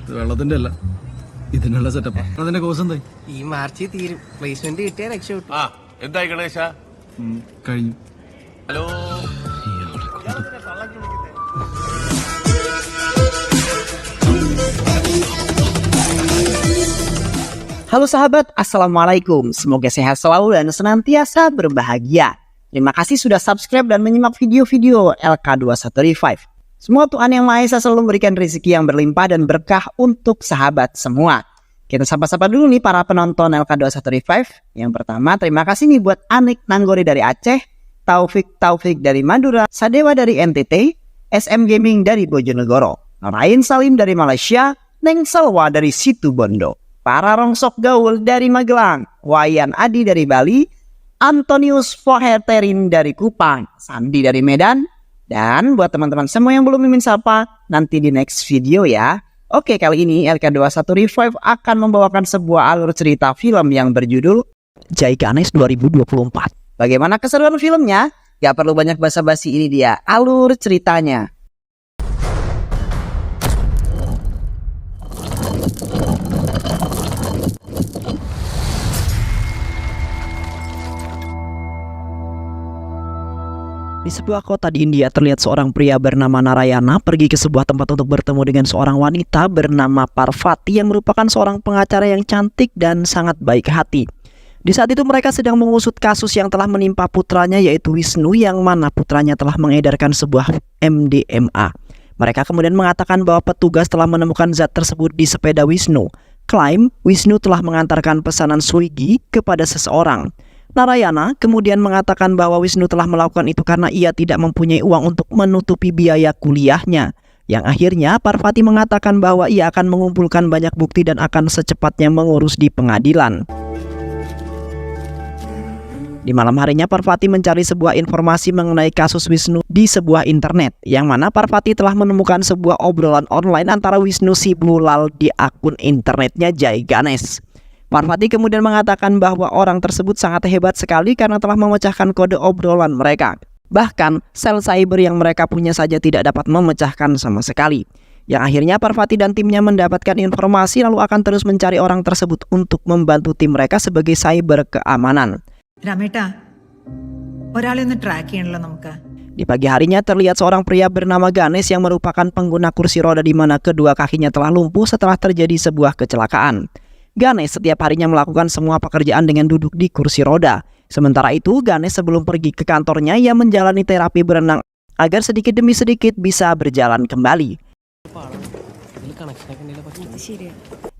വെള്ളത്തിന്റെ അല്ല, ഇതിനുള്ള സെറ്റപ്പാ. അതിന്റെ കോഴ്സ് എന്തായി? ഈ മാർച്ച് തീരും. പ്ലേസ്മെന്റ് കിട്ടിയ രക്ഷപ്പെട്ടു. എന്തായി ഗണേശ? കഴിഞ്ഞു. Hello. Halo sahabat, Assalamualaikum. Semoga sehat selalu dan senantiasa berbahagia. Terima kasih sudah subscribe dan menyimak video-video LK21 Revive. Semoga Tuhan Yang Maha Esa selalu memberikan rezeki yang berlimpah dan berkah untuk sahabat semua. Kita sapa-sapa dulu nih para penonton LK21 Revive. Yang pertama, terima kasih nih buat Anik Nanggori dari Aceh, Taufik dari Madura, Sadewa dari NTT, SM Gaming dari Bojonegoro, Rain Salim dari Malaysia, Neng Salwa dari Situbondo, para rongsok gaul dari Magelang, Wayan Adi dari Bali, Antonius Foheterin dari Kupang, Sandi dari Medan, dan buat teman-teman semua yang belum mimin sapa, nanti di next video ya. Oke, kali ini LK21 Revive akan membawakan sebuah alur cerita film yang berjudul Jai Ganesh 2024. Bagaimana keseruan filmnya? Gak perlu banyak basa-basi, ini dia alur ceritanya. Di sebuah kota di India terlihat seorang pria bernama Narayana pergi ke sebuah tempat untuk bertemu dengan seorang wanita bernama Parvati yang merupakan seorang pengacara yang cantik dan sangat baik hati. Di saat itu mereka sedang mengusut kasus yang telah menimpa putranya yaitu Wisnu, yang mana putranya telah mengedarkan sebuah MDMA. Mereka kemudian mengatakan bahwa petugas telah menemukan zat tersebut di sepeda Wisnu. Klaim Wisnu telah mengantarkan pesanan Swiggy kepada seseorang. Narayana kemudian mengatakan bahwa Wisnu telah melakukan itu karena ia tidak mempunyai uang untuk menutupi biaya kuliahnya. Yang akhirnya Parvati mengatakan bahwa ia akan mengumpulkan banyak bukti dan akan secepatnya mengurus di pengadilan. Di malam harinya Parvati mencari sebuah informasi mengenai kasus Wisnu di sebuah internet, yang mana Parvati telah menemukan sebuah obrolan online antara Wisnu si Bulal di akun internetnya Jai Ganesh. Parvati kemudian mengatakan bahwa orang tersebut sangat hebat sekali karena telah memecahkan kode obrolan mereka. Bahkan sel cyber yang mereka punya saja tidak dapat memecahkan sama sekali. Yang akhirnya Parvati dan timnya mendapatkan informasi lalu akan terus mencari orang tersebut untuk membantu tim mereka sebagai cyber keamanan. Di pagi harinya terlihat seorang pria bernama Ganesh yang merupakan pengguna kursi roda di mana kedua kakinya telah lumpuh setelah terjadi sebuah kecelakaan. Ganesh setiap harinya melakukan semua pekerjaan dengan duduk di kursi roda. Sementara itu, Ganesh sebelum pergi ke kantornya, ia menjalani terapi berenang agar sedikit demi sedikit bisa berjalan kembali.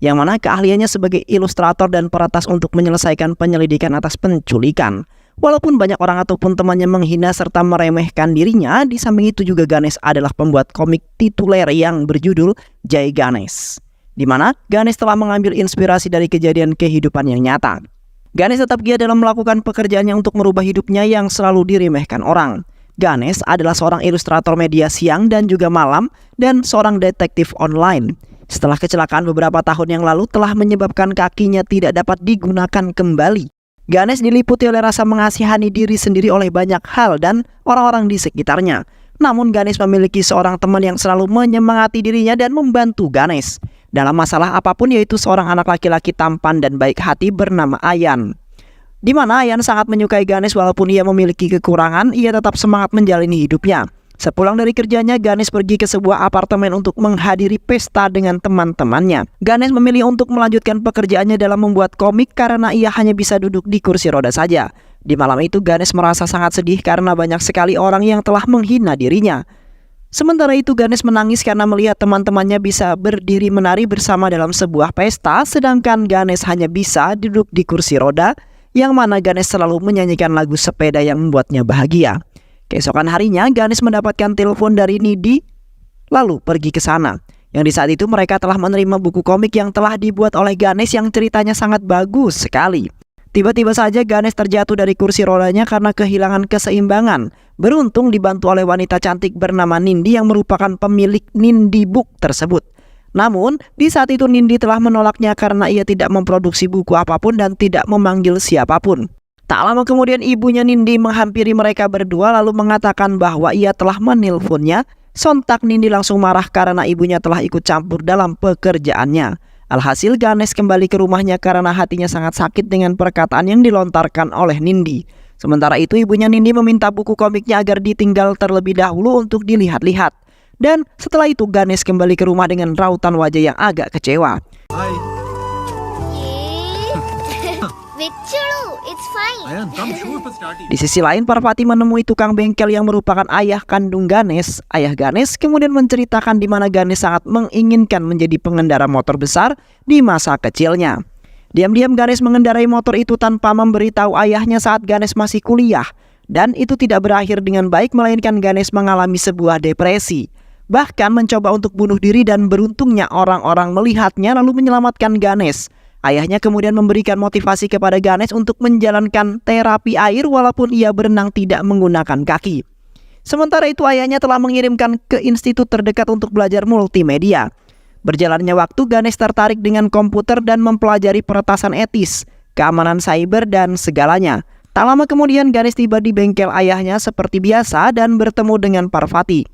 Yang mana keahliannya sebagai ilustrator dan peretas untuk menyelesaikan penyelidikan atas penculikan. Walaupun banyak orang ataupun temannya menghina serta meremehkan dirinya, di samping itu juga Ganesh adalah pembuat komik tituler yang berjudul Jai Ganesh, di mana Ganesh telah mengambil inspirasi dari kejadian kehidupan yang nyata. Ganesh tetap giat dalam melakukan pekerjaannya untuk merubah hidupnya yang selalu diremehkan orang. Ganesh adalah seorang ilustrator media siang dan juga malam dan seorang detektif online. Setelah kecelakaan beberapa tahun yang lalu telah menyebabkan kakinya tidak dapat digunakan kembali, Ganesh diliputi oleh rasa mengasihani diri sendiri oleh banyak hal dan orang-orang di sekitarnya. Namun Ganesh memiliki seorang teman yang selalu menyemangati dirinya dan membantu Ganesh dalam masalah apapun, yaitu seorang anak laki-laki tampan dan baik hati bernama Ayan. Di mana Ayan sangat menyukai Ganesh walaupun ia memiliki kekurangan, ia tetap semangat menjalani hidupnya. Sepulang dari kerjanya, Ganesh pergi ke sebuah apartemen untuk menghadiri pesta dengan teman-temannya. Ganesh memilih untuk melanjutkan pekerjaannya dalam membuat komik karena ia hanya bisa duduk di kursi roda saja. Di malam itu Ganesh merasa sangat sedih karena banyak sekali orang yang telah menghina dirinya. Sementara itu Ganesh menangis karena melihat teman-temannya bisa berdiri menari bersama dalam sebuah pesta, sedangkan Ganesh hanya bisa duduk di kursi roda, yang mana Ganesh selalu menyanyikan lagu sepeda yang membuatnya bahagia. Keesokan harinya Ganesh mendapatkan telepon dari Nidhi, lalu pergi ke sana. Yang di saat itu mereka telah menerima buku komik yang telah dibuat oleh Ganesh yang ceritanya sangat bagus sekali. Tiba-tiba saja Ganesh terjatuh dari kursi rodanya karena kehilangan keseimbangan. Beruntung dibantu oleh wanita cantik bernama Nindi yang merupakan pemilik Nindi Book tersebut. Namun, di saat itu Nindi telah menolaknya karena ia tidak memproduksi buku apapun dan tidak memanggil siapapun. Tak lama kemudian ibunya Nindi menghampiri mereka berdua lalu mengatakan bahwa ia telah menelponnya Sontak Nindi langsung marah karena ibunya telah ikut campur dalam pekerjaannya. Alhasil Ganesh kembali ke rumahnya karena hatinya sangat sakit dengan perkataan yang dilontarkan oleh Nindi. Sementara itu ibunya Nindi meminta buku komiknya agar ditinggal terlebih dahulu untuk dilihat-lihat. Dan setelah itu Ganesh kembali ke rumah dengan rautan wajah yang agak kecewa. Hi. Vichulu, it's fine. Ayan, come shoot for starting. Di sisi lain, Parvati menemui tukang bengkel yang merupakan ayah kandung Ganesh. Ayah Ganesh kemudian menceritakan di mana Ganesh sangat menginginkan menjadi pengendara motor besar di masa kecilnya. Diam-diam Ganesh mengendarai motor itu tanpa memberitahu ayahnya saat Ganesh masih kuliah. Dan itu tidak berakhir dengan baik, melainkan Ganesh mengalami sebuah depresi. Bahkan mencoba untuk bunuh diri dan beruntungnya orang-orang melihatnya lalu menyelamatkan Ganesh. Ayahnya kemudian memberikan motivasi kepada Ganesh untuk menjalankan terapi air walaupun ia berenang tidak menggunakan kaki. Sementara itu ayahnya telah mengirimkan ke institut terdekat untuk belajar multimedia. Berjalannya waktu, Ganesh tertarik dengan komputer dan mempelajari peretasan etis, keamanan cyber dan segalanya. Tak lama kemudian Ganesh tiba di bengkel ayahnya seperti biasa dan bertemu dengan Parvati.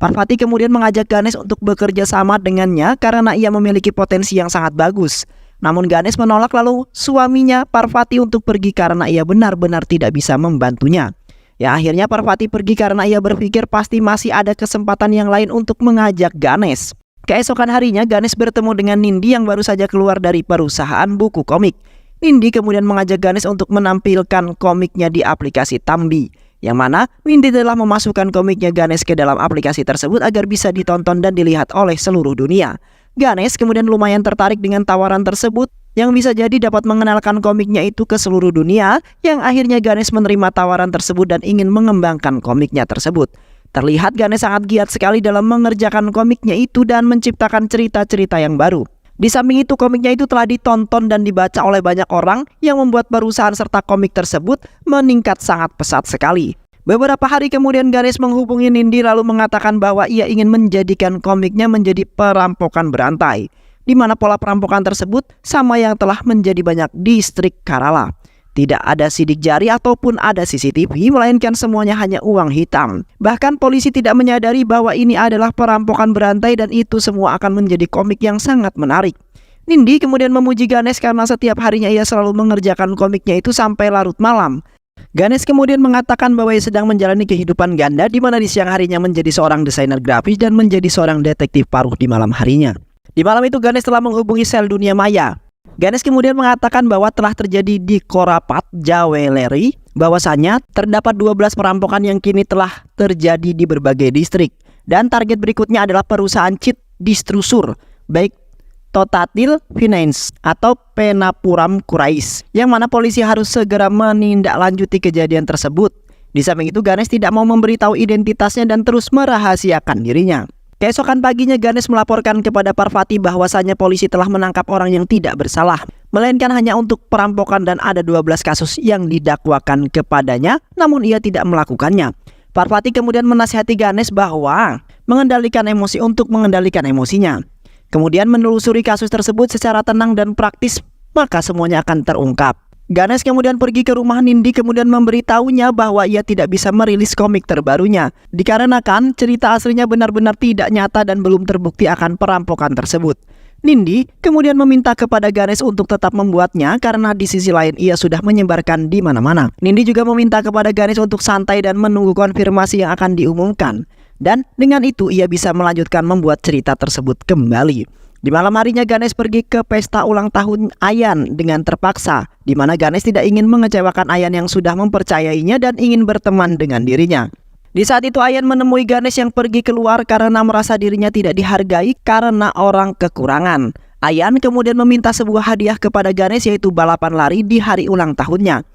Parvati kemudian mengajak Ganesh untuk bekerja sama dengannya karena ia memiliki potensi yang sangat bagus. Namun Ganesh menolak lalu suaminya Parvati untuk pergi karena ia benar-benar tidak bisa membantunya. Ya akhirnya Parvati pergi karena ia berpikir pasti masih ada kesempatan yang lain untuk mengajak Ganesh. Keesokan harinya Ganesh bertemu dengan Nindi yang baru saja keluar dari perusahaan buku komik. Nindi kemudian mengajak Ganesh untuk menampilkan komiknya di aplikasi Tambi. Yang mana Nindi telah memasukkan komiknya Ganesh ke dalam aplikasi tersebut agar bisa ditonton dan dilihat oleh seluruh dunia. Ganesh kemudian lumayan tertarik dengan tawaran tersebut yang bisa jadi dapat mengenalkan komiknya itu ke seluruh dunia, yang akhirnya Ganesh menerima tawaran tersebut dan ingin mengembangkan komiknya tersebut. Terlihat Ganesh sangat giat sekali dalam mengerjakan komiknya itu dan menciptakan cerita-cerita yang baru. Di samping itu komiknya itu telah ditonton dan dibaca oleh banyak orang yang membuat perusahaan serta komik tersebut meningkat sangat pesat sekali. Beberapa hari kemudian Ganesh menghubungi Nindi lalu mengatakan bahwa ia ingin menjadikan komiknya menjadi perampokan berantai, di mana pola perampokan tersebut sama yang telah menjadi banyak distrik Kerala. Tidak ada sidik jari ataupun ada CCTV, melainkan semuanya hanya uang hitam. Bahkan polisi tidak menyadari bahwa ini adalah perampokan berantai dan itu semua akan menjadi komik yang sangat menarik. Nindi kemudian memuji Ganesh karena setiap harinya ia selalu mengerjakan komiknya itu sampai larut malam. Ganesh kemudian mengatakan bahwa ia sedang menjalani kehidupan ganda, di mana di siang harinya menjadi seorang desainer grafis dan menjadi seorang detektif paruh di malam harinya. Di malam itu Ganesh telah menghubungi sel dunia maya. Ganesh kemudian mengatakan bahwa telah terjadi di Korapat Jewelry bahwasanya terdapat 12 perampokan yang kini telah terjadi di berbagai distrik. Dan target berikutnya adalah perusahaan cheat distrusur, baik Totatil Finance atau Penapuram Kurais, yang mana polisi harus segera menindaklanjuti kejadian tersebut. Di samping itu Ganesh tidak mau memberitahu identitasnya dan terus merahasiakan dirinya. Keesokan paginya Ganesh melaporkan kepada Parvati bahwasanya polisi telah menangkap orang yang tidak bersalah, melainkan hanya untuk perampokan dan ada 12 kasus yang didakwakan kepadanya, namun ia tidak melakukannya. Parvati kemudian menasihati Ganesh bahwa mengendalikan emosi untuk mengendalikan emosinya. Kemudian menelusuri kasus tersebut secara tenang dan praktis, maka semuanya akan terungkap. Ganesh kemudian pergi ke rumah Nindi kemudian memberitahunya bahwa ia tidak bisa merilis komik terbarunya dikarenakan cerita aslinya benar-benar tidak nyata dan belum terbukti akan perampokan tersebut. Nindi kemudian meminta kepada Ganesh untuk tetap membuatnya karena di sisi lain ia sudah menyebarkan di mana-mana. Nindi juga meminta kepada Ganesh untuk santai dan menunggu konfirmasi yang akan diumumkan. Dan dengan itu ia bisa melanjutkan membuat cerita tersebut kembali. Di malam harinya Ganesh pergi ke pesta ulang tahun Ayan dengan terpaksa, di mana Ganesh tidak ingin mengecewakan Ayan yang sudah mempercayainya dan ingin berteman dengan dirinya. Di saat itu Ayan menemui Ganesh yang pergi keluar karena merasa dirinya tidak dihargai karena orang kekurangan. Ayan kemudian meminta sebuah hadiah kepada Ganesh, yaitu balapan lari di hari ulang tahunnya.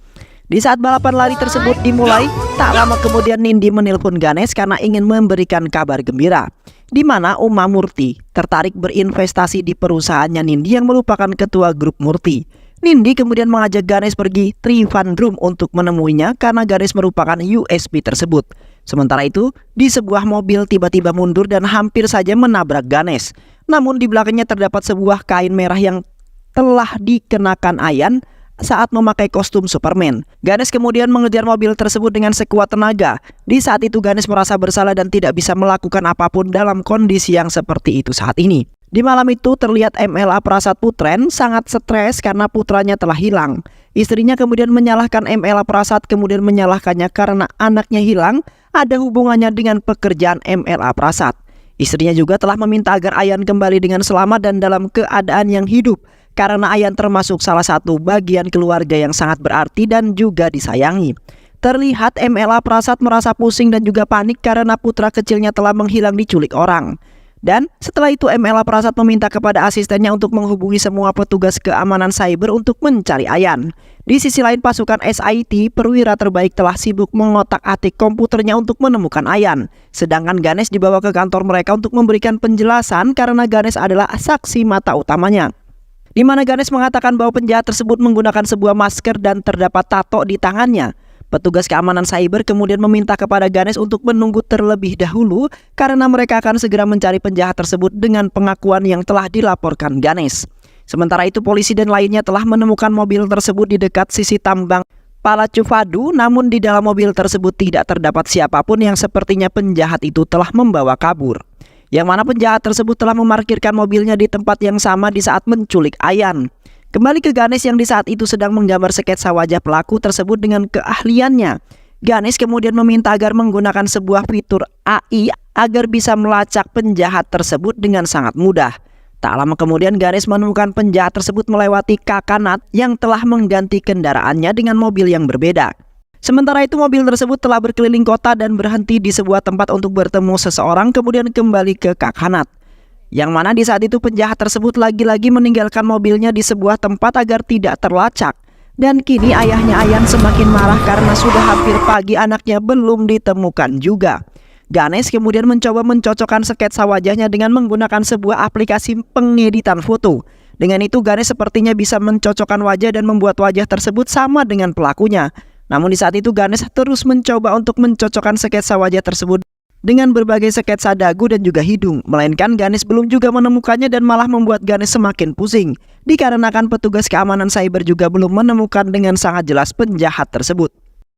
Di saat balapan lari tersebut dimulai, tak lama kemudian Nindi menelpon Ganesh karena ingin memberikan kabar gembira, di mana Uma Murti tertarik berinvestasi di perusahaannya Nindi yang merupakan ketua grup Murti. Nindi kemudian mengajak Ganesh pergi Trivandrum untuk menemuinya karena Ganesh merupakan USP tersebut. Sementara itu, di sebuah mobil tiba-tiba mundur dan hampir saja menabrak Ganesh. Namun di belakangnya terdapat sebuah kain merah yang telah dikenakan Ayan. saat memakai kostum Superman. Ganesh kemudian mengejar mobil tersebut dengan sekuat tenaga. Di saat itu Ganesh merasa bersalah dan tidak bisa melakukan apapun dalam kondisi yang seperti itu saat ini. Di malam itu terlihat MLA Prasad Putren sangat stres karena putranya telah hilang. Istrinya kemudian menyalahkan MLA Prasad, kemudian menyalahkannya karena anaknya hilang ada hubungannya dengan pekerjaan MLA Prasad. Istrinya juga telah meminta agar Ayan kembali dengan selamat dan dalam keadaan yang hidup, karena Ayan termasuk salah satu bagian keluarga yang sangat berarti dan juga disayangi. Terlihat MLA Prasad merasa pusing dan juga panik karena putra kecilnya telah menghilang diculik orang. Dan setelah itu MLA Prasad meminta kepada asistennya untuk menghubungi semua petugas keamanan cyber untuk mencari Ayan. Di sisi lain pasukan SIT, perwira terbaik telah sibuk mengotak-atik komputernya untuk menemukan Ayan. Sedangkan Ganesh dibawa ke kantor mereka untuk memberikan penjelasan karena Ganesh adalah saksi mata utamanya. Di mana Ganesh mengatakan bahwa penjahat tersebut menggunakan sebuah masker dan terdapat tato di tangannya. Petugas keamanan cyber kemudian meminta kepada Ganesh untuk menunggu terlebih dahulu karena mereka akan segera mencari penjahat tersebut dengan pengakuan yang telah dilaporkan Ganesh. Sementara itu polisi dan lainnya telah menemukan mobil tersebut di dekat sisi tambang Palachuvadu, namun di dalam mobil tersebut tidak terdapat siapapun yang sepertinya penjahat itu telah membawa kabur. Yang mana penjahat tersebut telah memarkirkan mobilnya di tempat yang sama di saat menculik Ayan. Kembali ke Ganesh yang di saat itu sedang menggambar sketsa wajah pelaku tersebut dengan keahliannya. Ganesh kemudian meminta agar menggunakan sebuah fitur AI agar bisa melacak penjahat tersebut dengan sangat mudah. Tak lama kemudian Ganesh menemukan penjahat tersebut melewati Kakanat yang telah mengganti kendaraannya dengan mobil yang berbeda. Sementara itu mobil tersebut telah berkeliling kota dan berhenti di sebuah tempat untuk bertemu seseorang kemudian kembali ke Kakanat. Yang mana di saat itu penjahat tersebut lagi-lagi meninggalkan mobilnya di sebuah tempat agar tidak terlacak. Dan kini ayahnya Ayan semakin marah karena sudah hampir pagi anaknya belum ditemukan juga. Ganesh kemudian mencoba mencocokkan sketsa wajahnya dengan menggunakan sebuah aplikasi pengeditan foto. Dengan itu Ganesh sepertinya bisa mencocokkan wajah dan membuat wajah tersebut sama dengan pelakunya. Namun di saat itu Ganesh terus mencoba untuk mencocokkan sketsa wajah tersebut dengan berbagai sketsa dagu dan juga hidung. Melainkan Ganesh belum juga menemukannya dan malah membuat Ganesh semakin pusing. Dikarenakan petugas keamanan cyber juga belum menemukan dengan sangat jelas penjahat tersebut.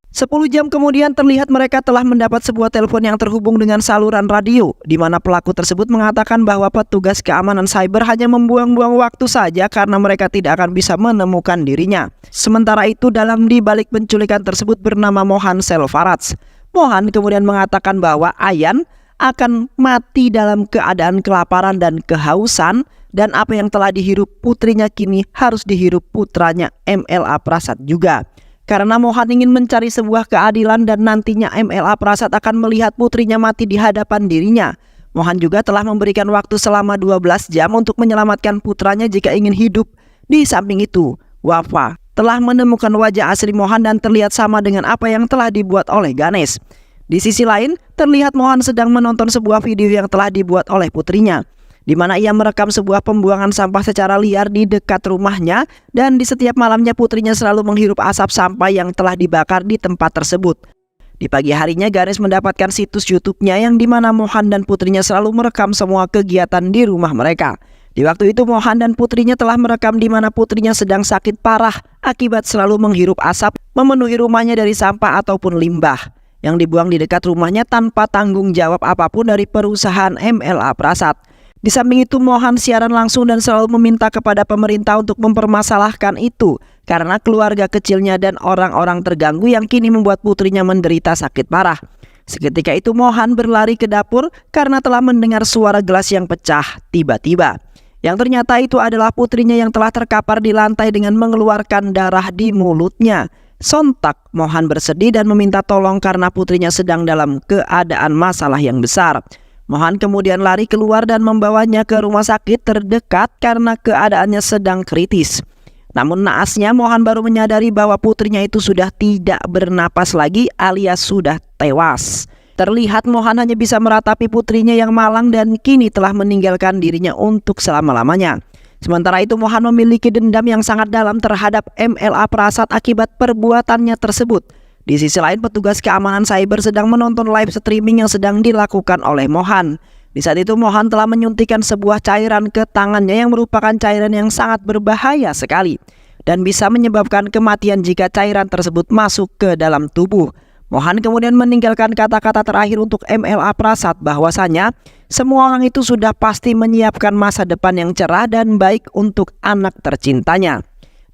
10 jam kemudian terlihat mereka telah mendapat sebuah telepon yang terhubung dengan saluran radio, di mana pelaku tersebut mengatakan bahwa petugas keamanan cyber hanya membuang-buang waktu saja karena mereka tidak akan bisa menemukan dirinya. Sementara itu dalam dibalik penculikan tersebut bernama Mohan Selvaraj. Mohan kemudian mengatakan bahwa Ayan akan mati dalam keadaan kelaparan dan kehausan, dan apa yang telah dihirup putrinya kini harus dihirup putranya MLA Prasad juga. Karena Mohan ingin mencari sebuah keadilan dan nantinya MLA Prasad akan melihat putrinya mati di hadapan dirinya. Mohan juga telah memberikan waktu selama 12 jam untuk menyelamatkan putranya jika ingin hidup. Di samping itu, Wafa telah menemukan wajah asli Mohan dan terlihat sama dengan apa yang telah dibuat oleh Ganesh. Di sisi lain, terlihat Mohan sedang menonton sebuah video yang telah dibuat oleh putrinya, di mana ia merekam sebuah pembuangan sampah secara liar di dekat rumahnya, dan di setiap malamnya putrinya selalu menghirup asap sampah yang telah dibakar di tempat tersebut. Di pagi harinya Ganesh mendapatkan situs YouTube-nya yang di mana Mohan dan putrinya selalu merekam semua kegiatan di rumah mereka. Di waktu itu Mohan dan putrinya telah merekam di mana putrinya sedang sakit parah akibat selalu menghirup asap memenuhi rumahnya dari sampah ataupun limbah yang dibuang di dekat rumahnya tanpa tanggung jawab apapun dari perusahaan MLA Prasad. Di samping itu Mohan siaran langsung dan selalu meminta kepada pemerintah untuk mempermasalahkan itu karena keluarga kecilnya dan orang-orang terganggu yang kini membuat putrinya menderita sakit parah. Seketika itu Mohan berlari ke dapur karena telah mendengar suara gelas yang pecah tiba-tiba. Yang ternyata itu adalah putrinya yang telah terkapar di lantai dengan mengeluarkan darah di mulutnya. Sontak Mohan bersedih dan meminta tolong karena putrinya sedang dalam keadaan masalah yang besar. Mohan kemudian lari keluar dan membawanya ke rumah sakit terdekat karena keadaannya sedang kritis. Namun naasnya Mohan baru menyadari bahwa putrinya itu sudah tidak bernapas lagi alias sudah tewas. Terlihat Mohan hanya bisa meratapi putrinya yang malang dan kini telah meninggalkan dirinya untuk selama-lamanya. Sementara itu Mohan memiliki dendam yang sangat dalam terhadap MLA Prasad akibat perbuatannya tersebut. Di sisi lain petugas keamanan cyber sedang menonton live streaming yang sedang dilakukan oleh Mohan. Di saat itu Mohan telah menyuntikkan sebuah cairan ke tangannya yang merupakan cairan yang sangat berbahaya sekali. dan bisa menyebabkan kematian jika cairan tersebut masuk ke dalam tubuh. Mohan kemudian meninggalkan kata-kata terakhir untuk MLA Prasad bahwasanya semua orang itu sudah pasti menyiapkan masa depan yang cerah dan baik untuk anak tercintanya,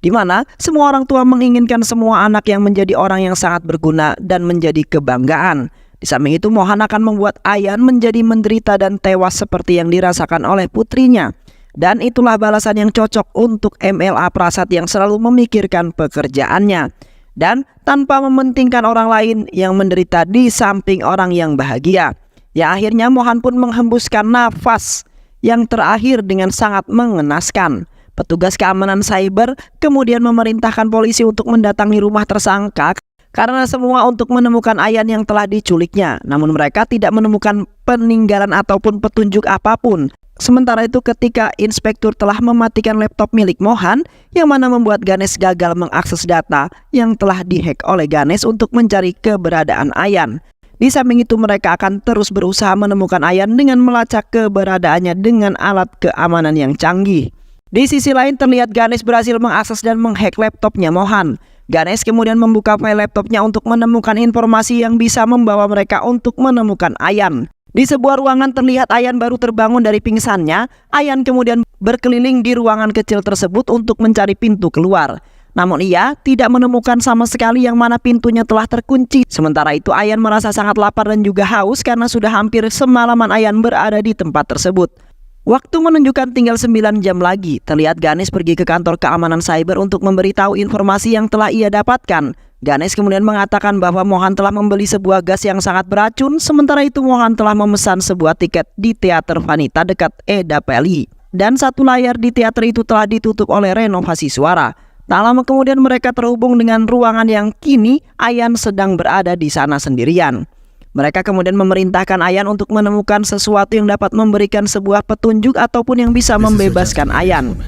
di mana semua orang tua menginginkan semua anak yang menjadi orang yang sangat berguna dan menjadi kebanggaan. Di samping itu, Mohan akan membuat Ayan menjadi menderita dan tewas seperti yang dirasakan oleh putrinya. Dan itulah balasan yang cocok untuk MLA Prasad yang selalu memikirkan pekerjaannya dan tanpa mementingkan orang lain yang menderita di samping orang yang bahagia. Ya, akhirnya Mohan pun menghembuskan nafas yang terakhir dengan sangat mengenaskan. Petugas keamanan cyber kemudian memerintahkan polisi untuk mendatangi rumah tersangka karena semua untuk menemukan Ayan yang telah diculiknya. Namun mereka tidak menemukan peninggalan ataupun petunjuk apapun. Sementara itu, ketika inspektur telah mematikan laptop milik Mohan, yang mana membuat Ganesh gagal mengakses data yang telah dihack oleh Ganesh untuk mencari keberadaan Ayan. Di samping itu, mereka akan terus berusaha menemukan Ayan dengan melacak keberadaannya dengan alat keamanan yang canggih. Di sisi lain, terlihat Ganesh berhasil mengakses dan menghack laptopnya Mohan. Ganesh kemudian membuka file laptopnya untuk menemukan informasi yang bisa membawa mereka untuk menemukan Ayan. Di sebuah ruangan terlihat Ayan baru terbangun dari pingsannya. Ayan kemudian berkeliling di ruangan kecil tersebut untuk mencari pintu keluar. Namun ia tidak menemukan sama sekali yang mana pintunya telah terkunci. Sementara itu Ayan merasa sangat lapar dan juga haus karena sudah hampir semalaman Ayan berada di tempat tersebut. Waktu menunjukkan tinggal 9 jam lagi. Terlihat Ganesh pergi ke kantor keamanan cyber untuk memberitahu informasi yang telah ia dapatkan. Ganesh kemudian mengatakan bahwa Mohan telah membeli sebuah gas yang sangat beracun. Sementara itu Mohan telah memesan sebuah tiket di teater wanita dekat Edapally. Dan satu layar di teater itu telah ditutup oleh renovasi suara. Tak lama kemudian mereka terhubung dengan ruangan yang kini Ayan sedang berada di sana sendirian. Mereka kemudian memerintahkan Ayan untuk menemukan sesuatu yang dapat memberikan sebuah petunjuk ataupun yang bisa membebaskan Ayan.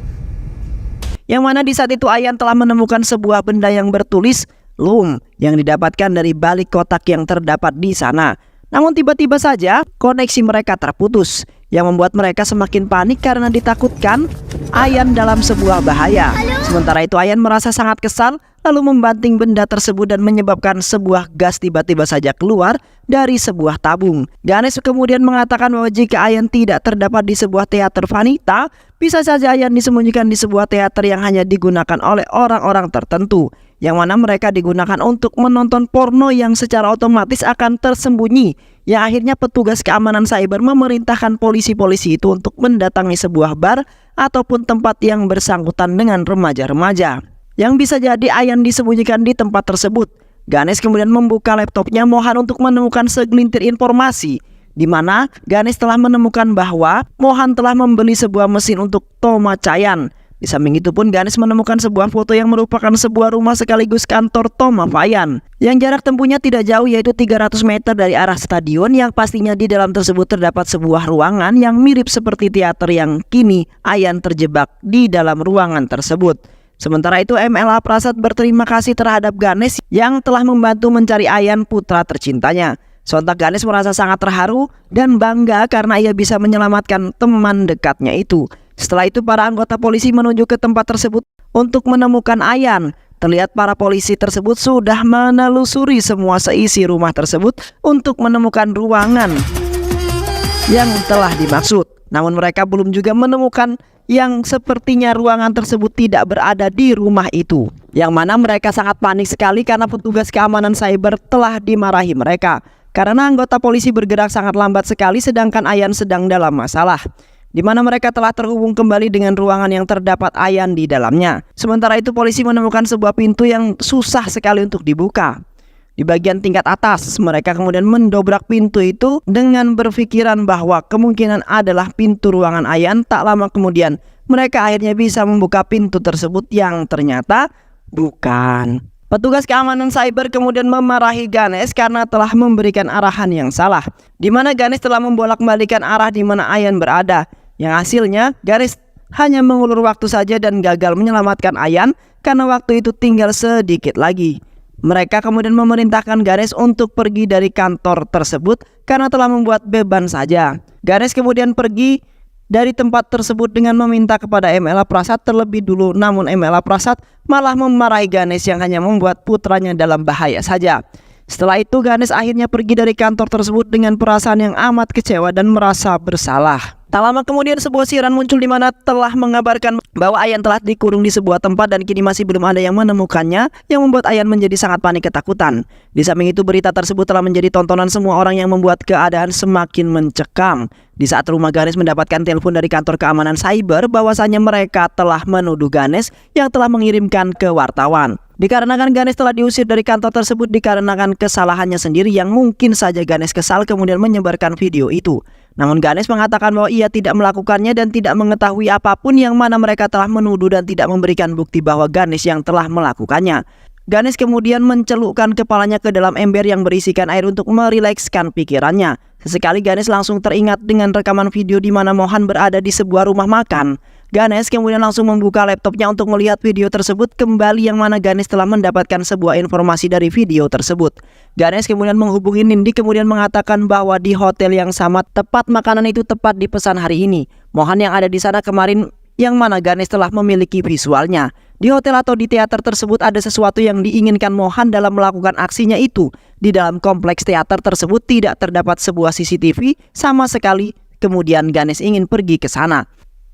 Yang mana di saat itu Ayan telah menemukan sebuah benda yang bertulis Loom yang didapatkan dari balik kotak yang terdapat di sana. Namun tiba-tiba saja koneksi mereka terputus yang membuat mereka semakin panik karena ditakutkan Ayan dalam sebuah bahaya. Sementara itu Ayan merasa sangat kesal lalu membanting benda tersebut dan menyebabkan sebuah gas tiba-tiba saja keluar dari sebuah tabung. Ganesh kemudian mengatakan bahwa jika Ayan tidak terdapat di sebuah teater wanita, bisa saja Ayan disembunyikan di sebuah teater yang hanya digunakan oleh orang-orang tertentu, yang mana mereka digunakan untuk menonton porno yang secara otomatis akan tersembunyi. Yang akhirnya petugas keamanan cyber memerintahkan polisi-polisi itu untuk mendatangi sebuah bar ataupun tempat yang bersangkutan dengan remaja-remaja yang bisa jadi Ayan disembunyikan di tempat tersebut. Ganesh kemudian membuka laptopnya Mohan untuk menemukan segelintir informasi, di mana Ganesh telah menemukan bahwa Mohan telah membeli sebuah mesin untuk Toma Chayan. Di samping itu pun Ganesh menemukan sebuah foto yang merupakan sebuah rumah sekaligus kantor Toma Chayan yang jarak tempuhnya tidak jauh, yaitu 300 meter dari arah stadion, yang pastinya di dalam tersebut terdapat sebuah ruangan yang mirip seperti teater yang kini Ayan terjebak di dalam ruangan tersebut. Sementara itu MLA Prasad berterima kasih terhadap Ganesh yang telah membantu mencari Ayan, putra tercintanya. Sontak Ganesh merasa sangat terharu dan bangga karena ia bisa menyelamatkan teman dekatnya itu. Setelah itu para anggota polisi menuju ke tempat tersebut untuk menemukan Ayan. Terlihat para polisi tersebut sudah menelusuri semua seisi rumah tersebut untuk menemukan ruangan yang telah dimaksud. Namun mereka belum juga menemukan yang sepertinya ruangan tersebut tidak berada di rumah itu, yang mana mereka sangat panik sekali karena petugas keamanan cyber telah dimarahi mereka karena anggota polisi bergerak sangat lambat sekali sedangkan Ayan sedang dalam masalah, di mana mereka telah terhubung kembali dengan ruangan yang terdapat Ayan di dalamnya. Sementara itu polisi menemukan sebuah pintu yang susah sekali untuk dibuka. Di bagian tingkat atas, mereka kemudian mendobrak pintu itu dengan berpikiran bahwa kemungkinan adalah pintu ruangan Ayan. Tak lama kemudian, mereka akhirnya bisa membuka pintu tersebut yang ternyata bukan. Petugas keamanan cyber kemudian memarahi Ganesh karena telah memberikan arahan yang salah, di mana Ganesh telah membolak-balikan arah di mana Ayan berada. Yang hasilnya, Ganesh hanya mengulur waktu saja dan gagal menyelamatkan Ayan karena waktu itu tinggal sedikit lagi. Mereka kemudian memerintahkan Ganesh untuk pergi dari kantor tersebut karena telah membuat beban saja. Ganesh kemudian pergi dari tempat tersebut dengan meminta kepada MLA Prasad terlebih dulu, namun MLA Prasad malah memarahi Ganesh yang hanya membuat putranya dalam bahaya saja. Setelah itu Ganesh akhirnya pergi dari kantor tersebut dengan perasaan yang amat kecewa dan merasa bersalah. Tak lama kemudian sebuah siaran muncul di mana telah mengabarkan bahwa Ayan telah dikurung di sebuah tempat dan kini masih belum ada yang menemukannya, yang membuat Ayan menjadi sangat panik ketakutan. Di samping itu berita tersebut telah menjadi tontonan semua orang yang membuat keadaan semakin mencekam. Di saat rumah Ganesh mendapatkan telepon dari kantor keamanan cyber bahwasanya mereka telah menuduh Ganesh yang telah mengirimkan ke wartawan. Dikarenakan Ganesh telah diusir dari kantor tersebut dikarenakan kesalahannya sendiri yang mungkin saja Ganesh kesal kemudian menyebarkan video itu. Namun Ganesh mengatakan bahwa ia tidak melakukannya dan tidak mengetahui apapun yang mana mereka telah menuduh dan tidak memberikan bukti bahwa Ganesh yang telah melakukannya. Ganesh kemudian mencelupkan kepalanya ke dalam ember yang berisikan air untuk merilekskan pikirannya. Sesekali Ganesh langsung teringat dengan rekaman video di mana Mohan berada di sebuah rumah makan. Ganesh kemudian langsung membuka laptopnya untuk melihat video tersebut kembali yang mana Ganesh telah mendapatkan sebuah informasi dari video tersebut. Ganesh kemudian menghubungi Nindi kemudian mengatakan bahwa di hotel yang sama tepat makanan itu tepat dipesan hari ini. Mohan yang ada di sana kemarin yang mana Ganesh telah memiliki visualnya. Di hotel atau di teater tersebut ada sesuatu yang diinginkan Mohan dalam melakukan aksinya itu. Di dalam kompleks teater tersebut tidak terdapat sebuah CCTV sama sekali. Kemudian Ganesh ingin pergi ke sana.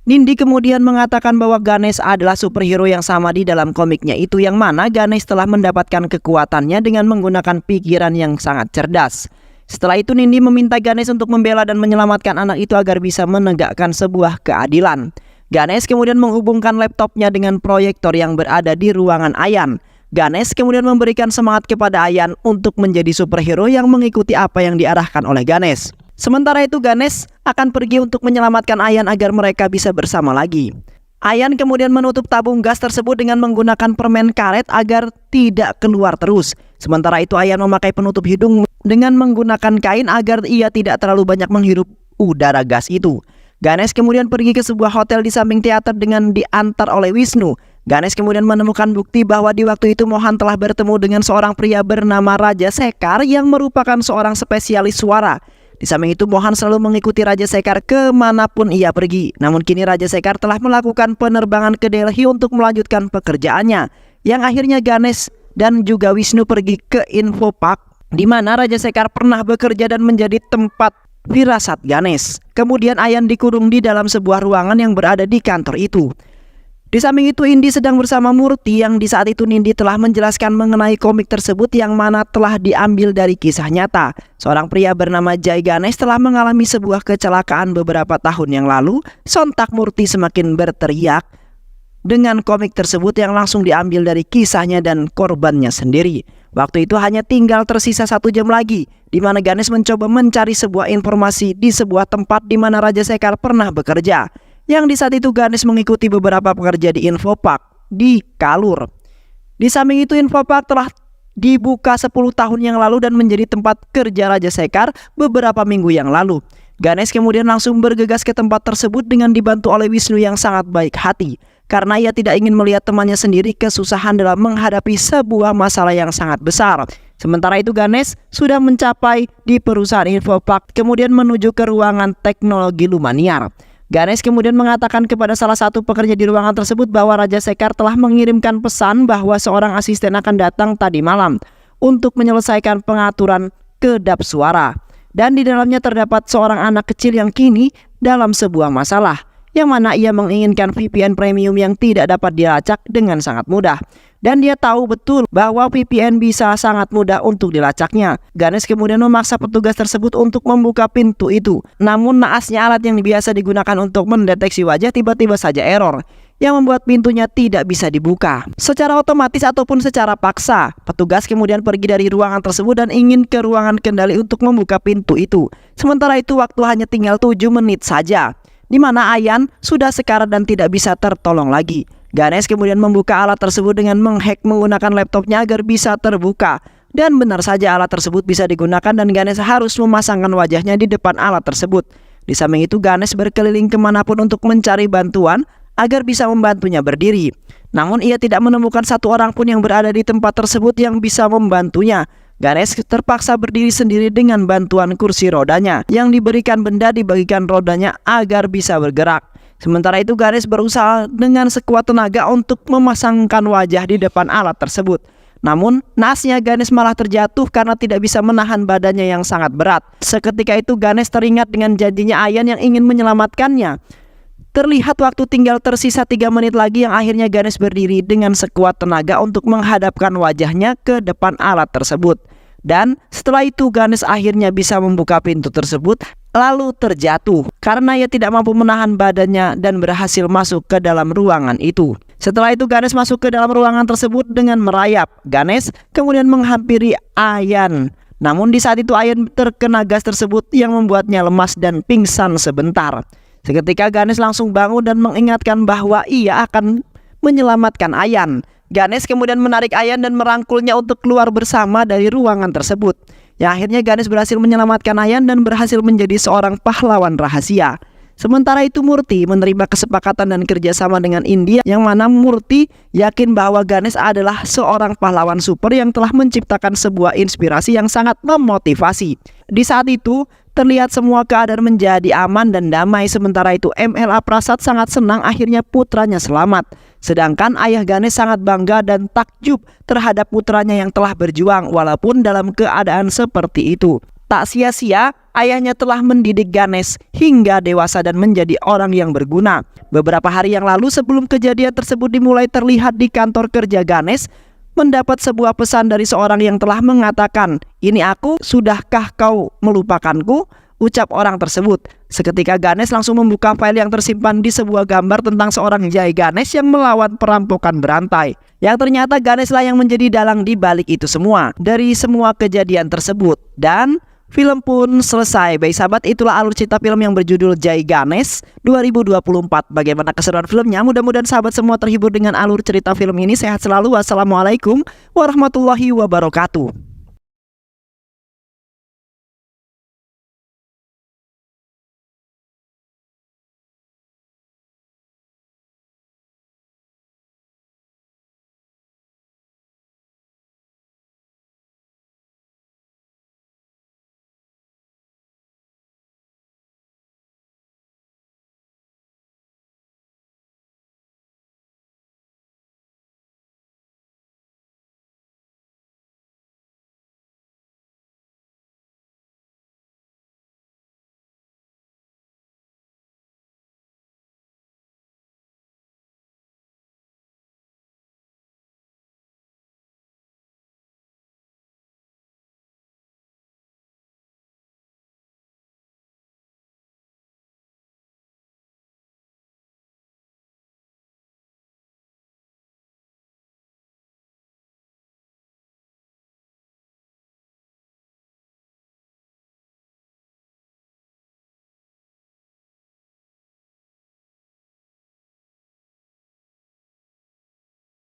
Nindi kemudian mengatakan bahwa Ganesh adalah superhero yang sama di dalam komiknya itu yang mana Ganesh telah mendapatkan kekuatannya dengan menggunakan pikiran yang sangat cerdas. Setelah itu Nindi meminta Ganesh untuk membela dan menyelamatkan anak itu agar bisa menegakkan sebuah keadilan. Ganesh kemudian menghubungkan laptopnya dengan proyektor yang berada di ruangan Ayan. Ganesh kemudian memberikan semangat kepada Ayan untuk menjadi superhero yang mengikuti apa yang diarahkan oleh Ganesh. Sementara itu Ganesh akan pergi untuk menyelamatkan Ayan agar mereka bisa bersama lagi. Ayan kemudian menutup tabung gas tersebut dengan menggunakan permen karet agar tidak keluar terus. Sementara itu Ayan memakai penutup hidung dengan menggunakan kain agar ia tidak terlalu banyak menghirup udara gas itu. Ganesh kemudian pergi ke sebuah hotel di samping teater dengan diantar oleh Wisnu. Ganesh kemudian menemukan bukti bahwa di waktu itu Mohan telah bertemu dengan seorang pria bernama Raja Sekar yang merupakan seorang spesialis suara. Di samping itu Mohan selalu mengikuti Raja Sekar kemanapun ia pergi. Namun kini Raja Sekar telah melakukan penerbangan ke Delhi untuk melanjutkan pekerjaannya. Yang akhirnya Ganesh dan juga Wisnu pergi ke Info Park di mana Raja Sekar pernah bekerja dan menjadi tempat firasat Ganesh. Kemudian Ayan dikurung di dalam sebuah ruangan yang berada di kantor itu. Di samping itu Indi sedang bersama Murti yang di saat itu Nindi telah menjelaskan mengenai komik tersebut yang mana telah diambil dari kisah nyata. Seorang pria bernama Jai Ganesh telah mengalami sebuah kecelakaan beberapa tahun yang lalu. Sontak Murti semakin berteriak dengan komik tersebut yang langsung diambil dari kisahnya dan korbannya sendiri. Waktu itu hanya tinggal tersisa 1 jam lagi di mana Ganesh mencoba mencari sebuah informasi di sebuah tempat di mana Raja Sekar pernah bekerja. Yang di saat itu Ganesh mengikuti beberapa pekerja di Info Park di Kalur. Di samping itu Info Park telah dibuka 10 tahun yang lalu dan menjadi tempat kerja Raja Sekar beberapa minggu yang lalu. Ganesh kemudian langsung bergegas ke tempat tersebut dengan dibantu oleh Wisnu yang sangat baik hati. Karena ia tidak ingin melihat temannya sendiri kesusahan dalam menghadapi sebuah masalah yang sangat besar. Sementara itu Ganesh sudah mencapai di perusahaan Info Park kemudian menuju ke ruangan teknologi Lumaniar. Ganesh kemudian mengatakan kepada salah satu pekerja di ruangan tersebut bahwa Raja Sekar telah mengirimkan pesan bahwa seorang asisten akan datang tadi malam untuk menyelesaikan pengaturan kedap suara. Dan di dalamnya terdapat seorang anak kecil yang kini dalam sebuah masalah, yang mana ia menginginkan VPN premium yang tidak dapat dilacak dengan sangat mudah. Dan dia tahu betul bahwa VPN bisa sangat mudah untuk dilacaknya. Ganesh kemudian memaksa petugas tersebut untuk membuka pintu itu. Namun naasnya alat yang biasa digunakan untuk mendeteksi wajah tiba-tiba saja error, yang membuat pintunya tidak bisa dibuka secara otomatis ataupun secara paksa. Petugas kemudian pergi dari ruangan tersebut dan ingin ke ruangan kendali untuk membuka pintu itu. Sementara itu waktu hanya tinggal 7 menit saja, di mana Ayan sudah sekarat dan tidak bisa tertolong lagi. Ganesh kemudian membuka alat tersebut dengan menghack menggunakan laptopnya agar bisa terbuka. Dan benar saja alat tersebut bisa digunakan dan Ganesh harus memasangkan wajahnya di depan alat tersebut. Di samping itu Ganesh berkeliling kemanapun untuk mencari bantuan agar bisa membantunya berdiri. Namun ia tidak menemukan satu orang pun yang berada di tempat tersebut yang bisa membantunya. Ganesh terpaksa berdiri sendiri dengan bantuan kursi rodanya. Yang diberikan benda dibagikan rodanya agar bisa bergerak. Sementara itu Ganesh berusaha dengan sekuat tenaga untuk memasangkan wajah di depan alat tersebut. Namun, naasnya Ganesh malah terjatuh karena tidak bisa menahan badannya yang sangat berat. Seketika itu Ganesh teringat dengan janjinya Ayan yang ingin menyelamatkannya. Terlihat waktu tinggal tersisa 3 menit lagi yang akhirnya Ganesh berdiri dengan sekuat tenaga untuk menghadapkan wajahnya ke depan alat tersebut. Dan setelah itu Ganesh akhirnya bisa membuka pintu tersebut lalu terjatuh karena ia tidak mampu menahan badannya dan berhasil masuk ke dalam ruangan itu. Setelah itu Ganesh masuk ke dalam ruangan tersebut dengan merayap. Ganesh kemudian menghampiri Ayan. Namun di saat itu Ayan terkena gas tersebut yang membuatnya lemas dan pingsan sebentar. Seketika Ganesh langsung bangun dan mengingatkan bahwa ia akan menyelamatkan Ayan. Ganesh kemudian menarik Ayan dan merangkulnya untuk keluar bersama dari ruangan tersebut. Yang akhirnya Ganesh berhasil menyelamatkan Ayan dan berhasil menjadi seorang pahlawan rahasia. Sementara itu Murti menerima kesepakatan dan kerjasama dengan India, yang mana Murti yakin bahwa Ganesh adalah seorang pahlawan super yang telah menciptakan sebuah inspirasi yang sangat memotivasi. Di saat itu terlihat semua keadaan menjadi aman dan damai. Sementara itu MLA Prasad sangat senang akhirnya putranya selamat. Sedangkan ayah Ganesh sangat bangga dan takjub terhadap putranya yang telah berjuang walaupun dalam keadaan seperti itu. Tak sia-sia, ayahnya telah mendidik Ganesh hingga dewasa dan menjadi orang yang berguna. Beberapa hari yang lalu sebelum kejadian tersebut dimulai, terlihat di kantor kerja Ganesh mendapat sebuah pesan dari seorang yang telah mengatakan, "Ini aku, sudahkah kau melupakanku?" ucap orang tersebut. Seketika Ganesh langsung membuka file yang tersimpan di sebuah gambar tentang seorang Jai Ganesh yang melawan perampokan berantai. Yang ternyata Ganesh lah yang menjadi dalang di balik itu semua, dari semua kejadian tersebut. Dan film pun selesai. Baik sahabat, itulah alur cerita film yang berjudul Jai Ganesh 2024. Bagaimana keseruan filmnya? Mudah-mudahan sahabat semua terhibur dengan alur cerita film ini. Sehat selalu. Wassalamualaikum warahmatullahi wabarakatuh.